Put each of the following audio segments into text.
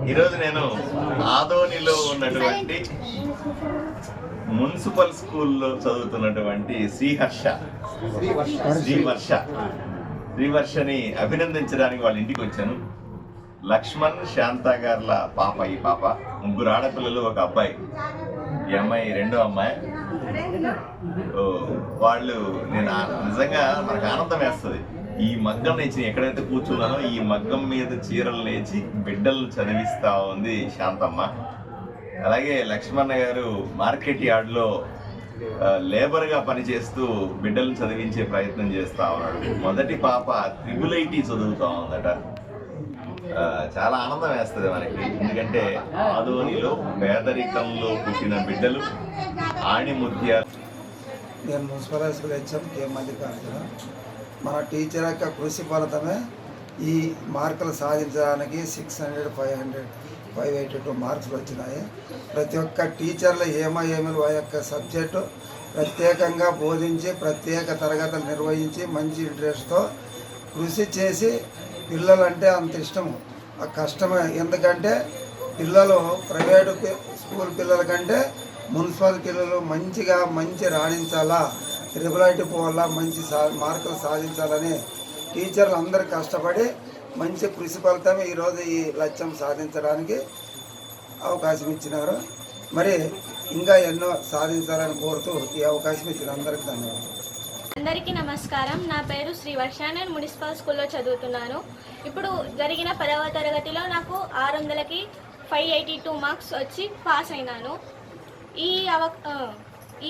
ఈరోజు నేను ఆదోనిలో ఉన్నటువంటి మున్సిపల్ స్కూల్లో చదువుతున్నటువంటి శ్రీవర్షని అభినందించడానికి వాళ్ళ ఇంటికి వచ్చాను. లక్ష్మణ్ శాంత గారుల పాప, ఈ పాప ముగ్గురు ఆడపిల్లలు, ఒక అబ్బాయి. ఈ అమ్మాయి రెండో అమ్మాయి. వాళ్ళు నేను నిజంగా మనకు ఆనందం వేస్తుంది. ఈ మగ్గం నేర్చి ఎక్కడైతే కూర్చున్నానో ఈ మగ్గం మీద చీరలు నేర్చి బిడ్డలు చదివిస్తా ఉంది శాంతమ్మ. అలాగే లక్ష్మణ గారు మార్కెట్ యార్డ్లో లేబర్గా పనిచేస్తూ బిడ్డలను చదివించే ప్రయత్నం చేస్తూ ఉన్నాడు. మొదటి పాప IIIT చదువుతూ ఉందట. చాలా ఆనందం వేస్తుంది మనకి, ఎందుకంటే ఆదోనిలో పేదరికంలో పుట్టిన బిడ్డలు ఆణిముత్యాలు. నేను మున్సిపల్ హై స్కూల్ హెచ్ఎం కే మల్లికార్జున. మన టీచర్ యొక్క కృషి ఫలితమే ఈ మార్కులు సాధించడానికి 600, 500, 582 మార్క్స్ వచ్చినాయి. ప్రతి ఒక్క టీచర్లు ఏమేమి ఆ యొక్క సబ్జెక్టు ప్రత్యేకంగా బోధించి ప్రత్యేక తరగతులు నిర్వహించి మంచి ఇంట్రెస్ట్తో కృషి చేసి పిల్లలంటే అంత ఇష్టము. ఆ కష్టమే, ఎందుకంటే పిల్లలు ప్రైవేటు స్కూల్ పిల్లల కంటే మున్సిపల్ పిల్లలు మంచి రాణించాలా, IIIT పోవాలా, మంచి మార్కులు సాధించాలని టీచర్లు అందరూ కష్టపడి మంచి కృషి ఫలితమే ఈరోజు ఈ లక్ష్యం సాధించడానికి అవకాశం ఇచ్చినారు. మరి ఇంకా ఎన్నో సాధించాలని కోరుతూ ఈ అవకాశం ఇచ్చిన అందరికీ ధన్యవాదాలు. అందరికీ నమస్కారం. నా పేరు శ్రీవర్ష. నేను మున్సిపల్ స్కూల్లో చదువుతున్నాను. ఇప్పుడు జరిగిన 10వ తరగతిలో నాకు 600కి 582 మార్క్స్ వచ్చి పాస్ అయినాను.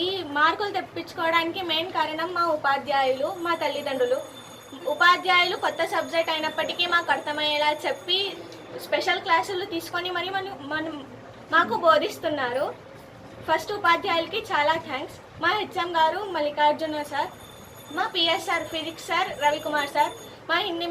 ఈ మార్కులు తెప్పించుకోవడానికి మెయిన్ కారణం మా ఉపాధ్యాయులు, మా తల్లిదండ్రులు. ఉపాధ్యాయులు కొత్త సబ్జెక్ట్ అయినప్పటికీ మాకు అర్థమయ్యేలా చెప్పి స్పెషల్ క్లాసులు తీసుకొని మరి మాకు బోధిస్తున్నారు. ఫస్ట్ ఉపాధ్యాయులకి చాలా థ్యాంక్స్. మా హెచ్ఎం గారు మల్లికార్జున సార్, మా PS sir, physics sir Ravikumar sir, మా హిందీ